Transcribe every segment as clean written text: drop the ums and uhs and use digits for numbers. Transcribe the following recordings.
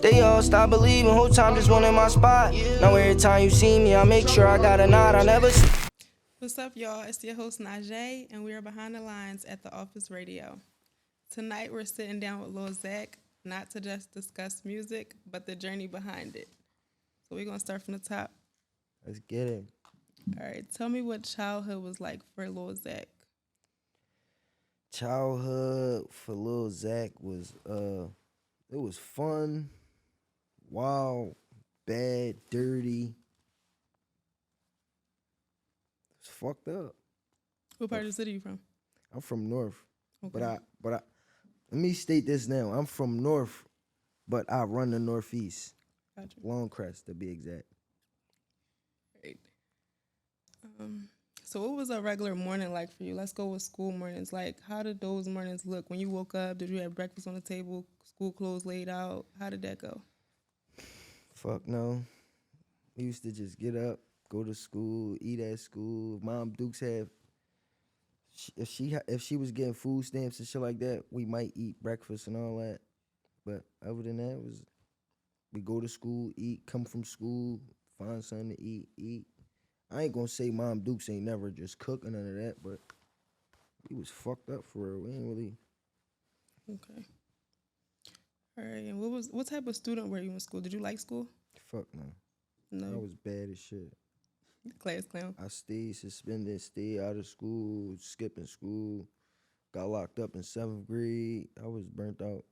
They all stop believing, whole time just wanting my spot. Now every time you see me, I make sure I got a nod. I never. What's up, y'all? It's your host, Najee, and we are behind the lines at the Office Radio. Tonight, we're sitting down with Lil Zack, not to just discuss music, but the journey behind it. So we're going to start from the top. Let's get it. All right, tell me what childhood was like for Lil Zack. Childhood for Lil Zack was it was fun, wild, bad, dirty. It's fucked up. What part of the city you from? I'm from North, Okay. but let me state this now. I'm from North, but I run the Northeast, Gotcha. Longcrest to be exact. Great. So what was a regular morning like for you? Let's go with school mornings. Like, how did those mornings look? When you woke up, did you have breakfast on the table, school clothes laid out? How did that go? Fuck no. We used to just get up, go to school, eat at school. Mom Dukes have. If she was getting food stamps and shit like that, we might eat breakfast and all that. But other than that, we go to school, eat, come from school, find something to eat. I ain't gonna say Mom Dukes ain't never just cooking none of that, but we was fucked up for real. We ain't really. Okay. All right. And what type of student were you in school? Did you like school? Fuck no. No. I was bad as shit. Class clown. I stayed suspended, stayed out of school, skipping school, got locked up in 7th grade. I was burnt out.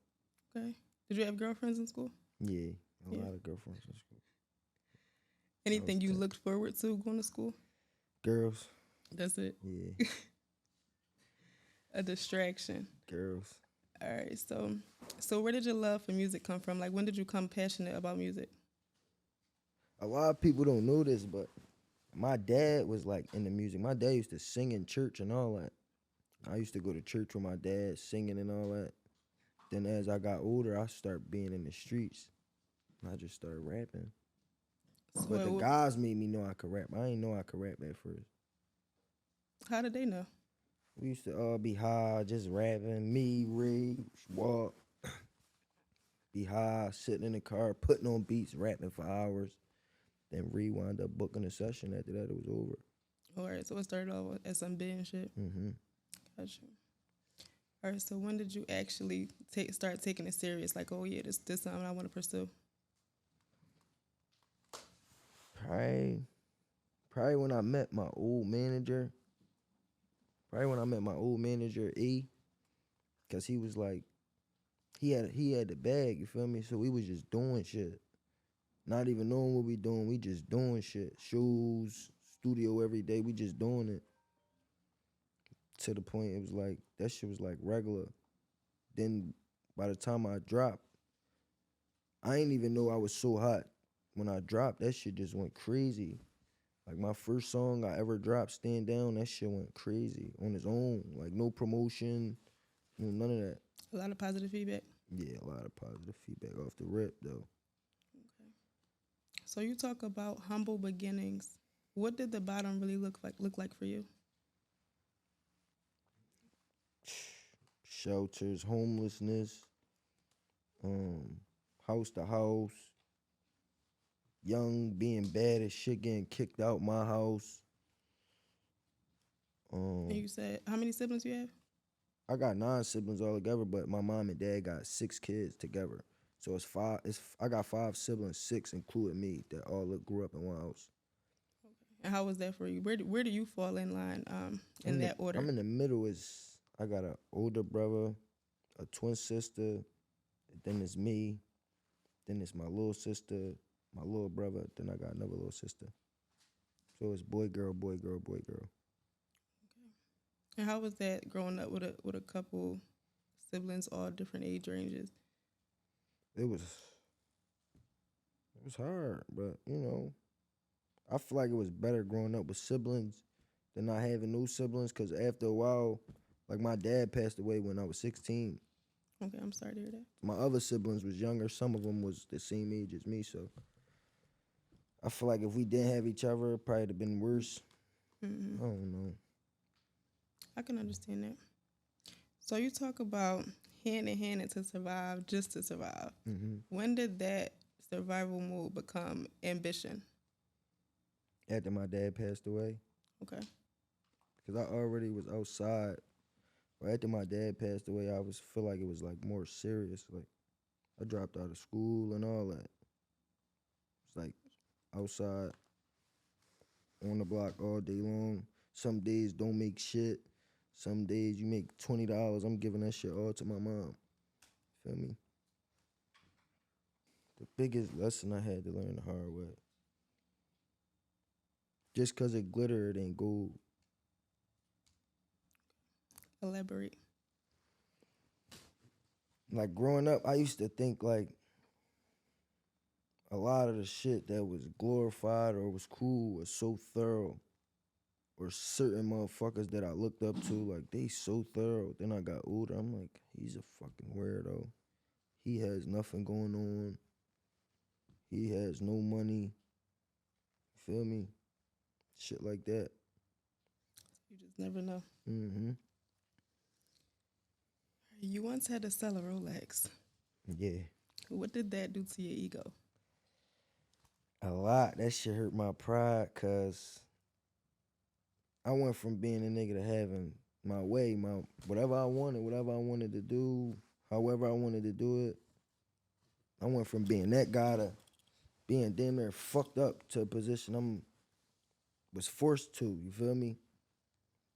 Okay. Did you have girlfriends in school? Yeah, a Yeah. lot of girlfriends in school. Anything you tough. looked forward to going to school? Girls, That's it. yeah, A distraction. girls. All right. So where did your love for music come from? Like, when did you become passionate about music? A lot of people don't know this, but my dad was like into music. My dad used to sing in church and all that. I used to go to church with my dad, singing and all that. Then as I got older, I started being in the streets. And I just started rapping. So But the guys made me know I could rap. I didn't know I could rap at first. how did they know? We used to all be high, just rapping. Me, Ray, Walk. Be high, sitting in the car, putting on beats, rapping for hours. Then rewind up booking a session. After that, it was over. All right. So it started off as some band shit. Mm-hmm. Gotcha. All right. So when did you actually start taking it serious? Like, oh yeah, this something I want to pursue. Probably when I met my old manager. E, cause he was like, he had the bag. You feel me? So we was just doing shit, not even knowing what we doing. We just doing shit, shows, studio every day. We just doing it. To the point it was like that shit was like regular. Then by the time I dropped, I ain't even know I was so hot. When I dropped, that shit just went crazy. Like my first song I ever dropped, Stand Down, that shit went crazy on its own. Like no promotion, none of that. A lot of positive feedback. Yeah, a lot of positive feedback off the rip though. Okay. So you talk about humble beginnings. What did the bottom really look like for you? Shelters, homelessness, house to house, young, being bad as shit, getting kicked out my house. And you said how many siblings you have? I got 9 siblings all together, but my mom and dad got 6 kids together. So it's 5. I got 5 siblings, 6 including me, that all grew up in one house. And how was that for you? Where do you fall in line in that order? I'm in the middle. I got an older brother, a twin sister, then it's me, then it's my little sister, my little brother, then I got another little sister. So it's boy, girl, boy, girl, boy, girl. And how was that growing up with a couple siblings, all different age ranges? It was hard, but I feel like it was better growing up with siblings than not having no siblings. Cause after a while, like my dad passed away when I was 16. Okay, I'm sorry to hear that. My other siblings was younger. Some of them was the same age as me. So I feel like if we didn't have each other, it probably would have been worse. Mm-hmm. I don't know. I can understand that. So you talk about hand in hand into survive just to survive. Hmm. When did that survival mode become ambition? After my dad passed away, Okay. because I already was outside. But after my dad passed away, I was feel like it was like more serious. Like I dropped out of school and all that. It's like outside on the block all day long. Some days don't make shit. Some days you make $20. I'm giving that shit all to my mom. Feel me? The biggest lesson I had to learn the hard way. Just cause it glitter, it ain't gold. Elaborate. Like growing up, I used to think like a lot of the shit that was glorified or was cool was so thorough. Or certain motherfuckers that I looked up to, like they so thorough. Then I got older, I'm like, he's a fucking weirdo. He has nothing going on. He has no money. You feel me? Shit like that. You just never know. Mm-hmm. You once had to sell a Rolex. Yeah. What did that do to your ego? A lot. That shit hurt my pride, cause I went from being a nigga to having my way, my whatever I wanted to do, however I wanted to do it. I went from being that guy to being damn near fucked up to a position I'm was forced to. You feel me?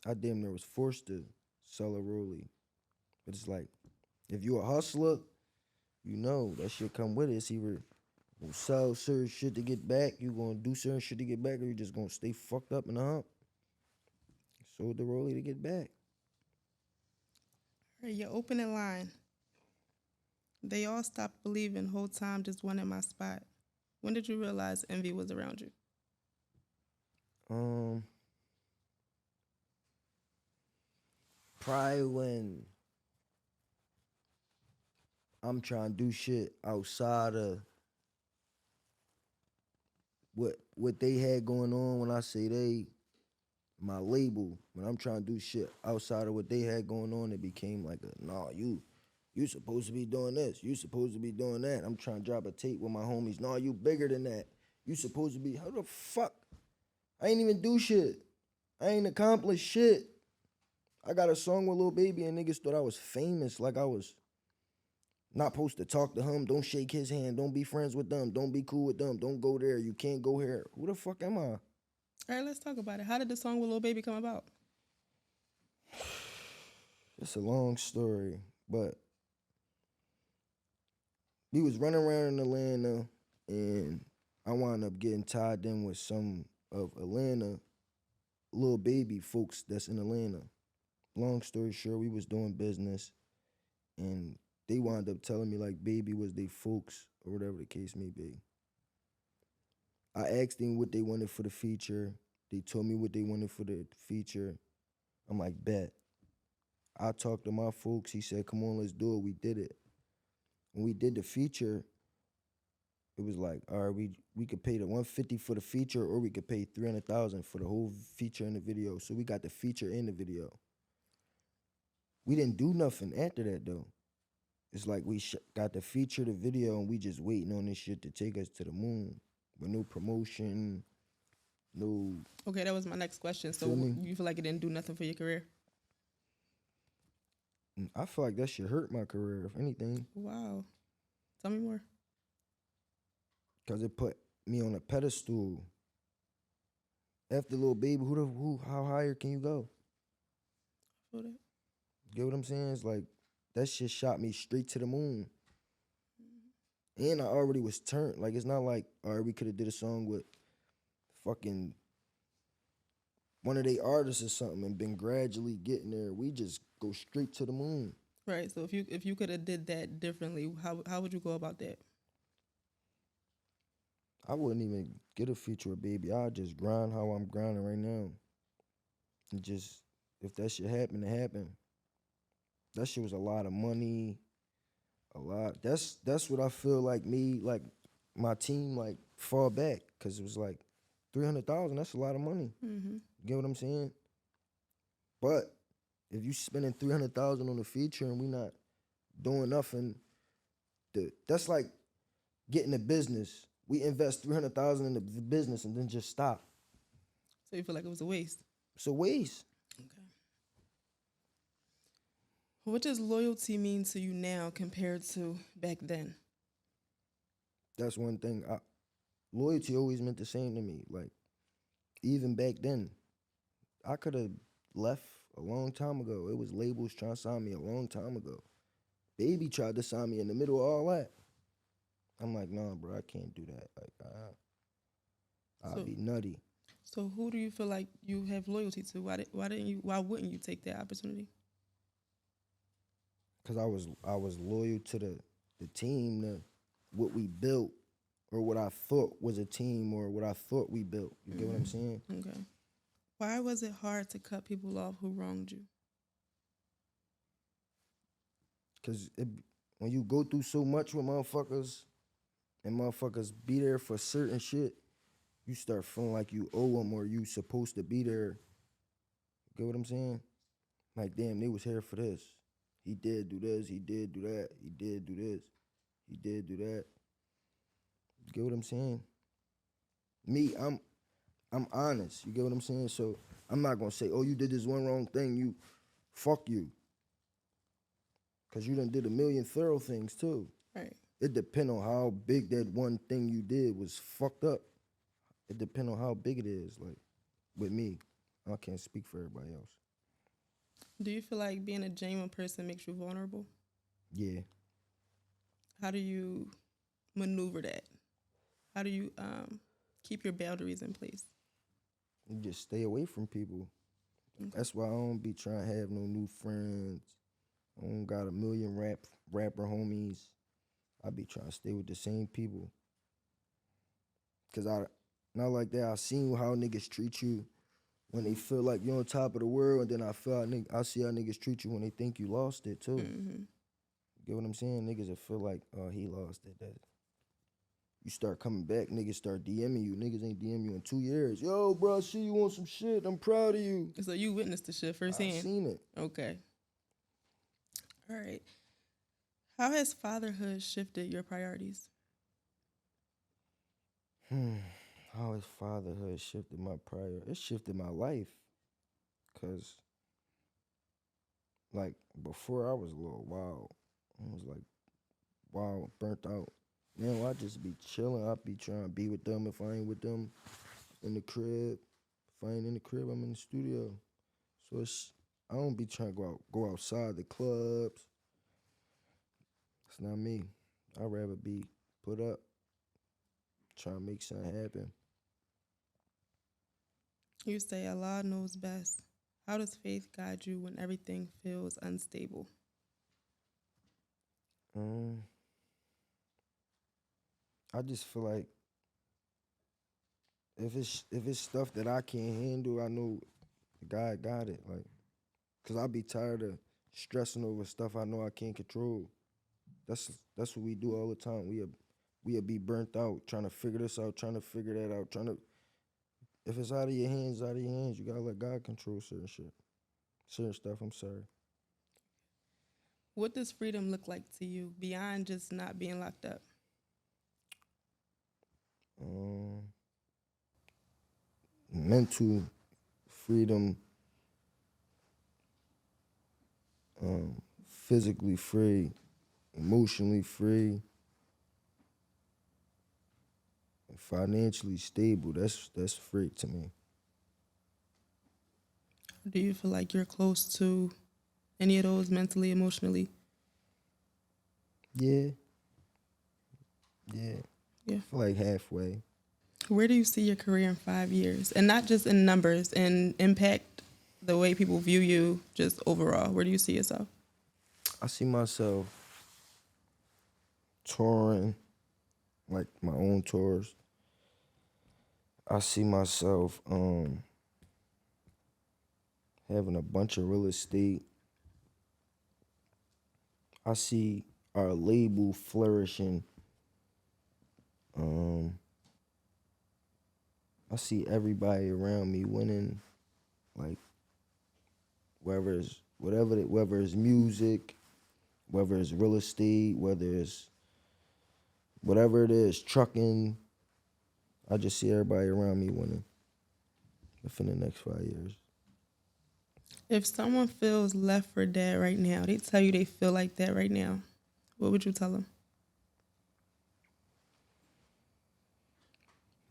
I damn near was forced to sell a Rollie. But it's like, if you a hustler, you know that shit come with it. It's either you sell certain shit to get back, you gonna do certain shit to get back, or you just gonna stay fucked up in the hump. Sold the Rollie to get back. All right, your opening line. They all stopped believing whole time just wanted my spot. When did you realize envy was around you? Probably when I'm trying to do shit outside of what they had going on. When I say they, my label, when I'm trying to do shit outside of what they had going on, it became like a nah, you supposed to be doing this, you supposed to be doing that. I'm trying to drop a tape with my homies. Nah, you bigger than that. You supposed to be, how the fuck? I ain't even do shit. I ain't accomplished shit. I got a song with Lil Baby and niggas thought I was famous, like I was not supposed to talk to him, don't shake his hand, don't be friends with them, don't be cool with them, don't go there, you can't go here. Who the fuck am I? All right, let's talk about it. How did the song with Lil Baby come about? It's a long story, but we was running around in Atlanta, and I wound up getting tied in with some of Atlanta Lil Baby folks that's in Atlanta. Long story short, we was doing business, and they wound up telling me like Baby was they folks or whatever the case may be. I asked them what they wanted for the feature. They told me what they wanted for the feature. I'm like, bet. I talked to my folks. He said, come on, let's do it. We did it. When we did the feature, it was like, all right, we could pay the $150 for the feature, or we could pay $300,000 for the whole feature and the video. So we got the feature and the video. We didn't do nothing after that though. It's like we got the feature, the video, and we just waiting on this shit to take us to the moon with no promotion, no. Okay, that was my next question. So Feel me? you feel like it didn't do nothing for your career? I feel like that shit hurt my career, if anything, Wow. Tell me more. because it put me on a pedestal. After Lil Baby, how higher can you go? Feel that? Get what I'm saying? It's like that shit shot me straight to the moon. And I already was turned. Like, it's not like, all right, we could have did a song with fucking one of they artists or something and been gradually getting there. We just go straight to the moon. Right. So if you could have did that differently, how would you go about that? I wouldn't even get a feature with Baby. I'd just grind how I'm grinding right now. And just, if that shit happened, it happened. That shit was a lot of money. A lot. That's what I feel like like my team, like, fall back. Because it was like, 300,000, that's a lot of money. Mm-hmm. You get what I'm saying? But if you spending 300,000 on a feature and we not doing nothing. That's like getting a business. We invest 300,000 in the business and then just stop. So you feel like it was a waste? It's a waste. Okay. What does loyalty mean to you now compared to back then? That's one thing. Loyalty always meant the same to me. Like even back then, I could have left a long time ago. It was labels trying to sign me a long time ago. Baby tried to sign me in the middle of all that. I'm like, nah, bro, I can't do that. Like, I'd So, be nutty. so who do you feel like you have loyalty to? Why wouldn't you take that opportunity? Cause I was loyal to the team, what we built, or what I thought was a team, or what I thought we built. You get what I'm saying? Okay. Why was it hard to cut people off who wronged you? Cause when you go through so much with motherfuckers, and motherfuckers be there for certain shit, you start feeling like you owe them or you supposed to be there. You get what I'm saying? Like, damn, they was here for this. He did do this. He did do that. He did do this. He did do that. You get what I'm saying? Me, I'm honest. You get what I'm saying? So I'm not gonna say, oh, you did this one wrong thing. You, fuck you. Cause you done did a million thorough things too. Right. It depend on how big that one thing you did was fucked up. It depend on how big it is. Like with me, I can't speak for everybody else. Do you feel like being a genuine person makes you vulnerable? Yeah, How do you maneuver that? How do you keep your boundaries in place? you just stay away from people. Okay. That's why I don't be trying to have no new friends. I don't got a million rapper homies. I be trying to stay with the same people. Cause not like that. I seen how niggas treat you when they feel like you're on top of the world, and then I see how niggas treat you when they think you lost it too. Mm-hmm. Get what I'm saying? Niggas that feel like, oh, he lost it. That you start coming back, niggas start DMing you. Niggas ain't DM you in 2 years. Yo, bro, I see you on some shit. I'm proud of you. So you witnessed the shit I firsthand. seen it. Okay. All right. How has fatherhood shifted your priorities? How has fatherhood shifted my prior? It shifted my life. Cause like before I was a little wild. I was like wild, burnt out. Now I just be chilling. I be trying to be with them if I ain't with them in the crib. If I ain't in the crib, I'm in the studio. So I don't be trying to go outside the clubs. It's not me. I'd rather be put up, trying to make something happen. You say Allah knows best. How does faith guide you when everything feels unstable? Um, I just feel like if it's stuff that I can't handle, I know God got it. Like, cause I be tired of stressing over stuff I know I can't control. That's what we do all the time. We'll be burnt out trying to figure this out, trying to figure that out, trying to. If it's out of your hands, out of your hands. You gotta let God control certain shit, certain stuff. I'm sorry. What does freedom look like to you beyond just not being locked up? Um, Mental freedom, physically free, emotionally free, and financially stable. That's free to me. Do you feel like you're close to any of those mentally, emotionally? Yeah, yeah. Yeah. I feel like halfway. Where do you see your career in 5 years? And not just in numbers and impact the way people view you, just overall. Where do you see yourself? I see myself touring, like my own tours. I see myself having a bunch of real estate. I see our label flourishing. Um, I see everybody around me winning, like whether it's music, whether it's real estate, whether it's whatever it is, trucking. I just see everybody around me winning within the next 5 years. If someone feels left for dead right now, they tell you they feel like that right now, what would you tell them?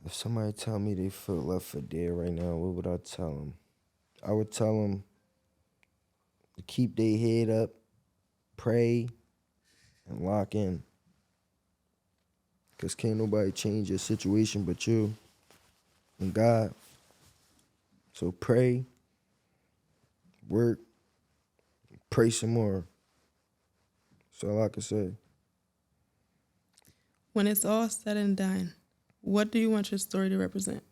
If somebody tell me they feel left for dead right now, what would I tell them? I would tell them to keep their head up, pray, and lock in. Because can't nobody change your situation but you and God. So pray, work, pray some more. That's all I can say. When it's all said and done, what do you want your story to represent?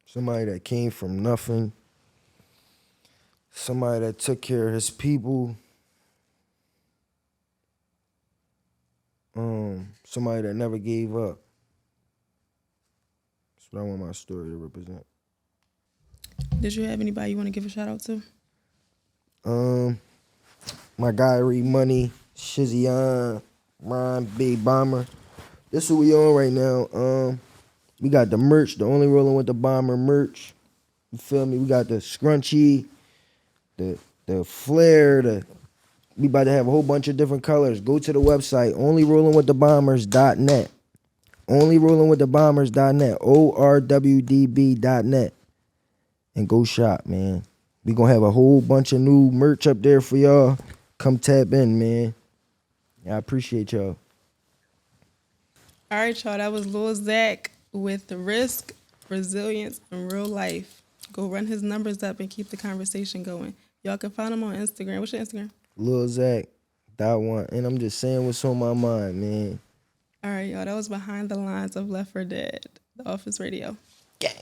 Somebody that came from nothing. Somebody that took care of his people. Somebody that never gave up. That's what I want my story to represent. Did you have anybody you want to give a shout out to? My guy Reed Money, Shizzy Ron, Big Bomber. This is what we on right now. We got the merch, the Only Rolling with the Bomber merch. You feel me? We got the scrunchie, the flare, we about to have a whole bunch of different colors. Go to the website, onlyrollingwiththebombers.net. Onlyrollingwiththebombers.net. ORWDB.net. And go shop, man. We gonna have a whole bunch of new merch up there for y'all. Come tap in, man. I appreciate y'all. All right, y'all. That was Lil Zack with Risk, Resilience, and Real Life. Go run his numbers up and keep the conversation going. Y'all can find him on Instagram. What's your Instagram? Lil Zack, that one. And I'm just saying what's on my mind, man. All right, y'all. That was Behind the Lines of Left for Dead, the Office Radio. Gang.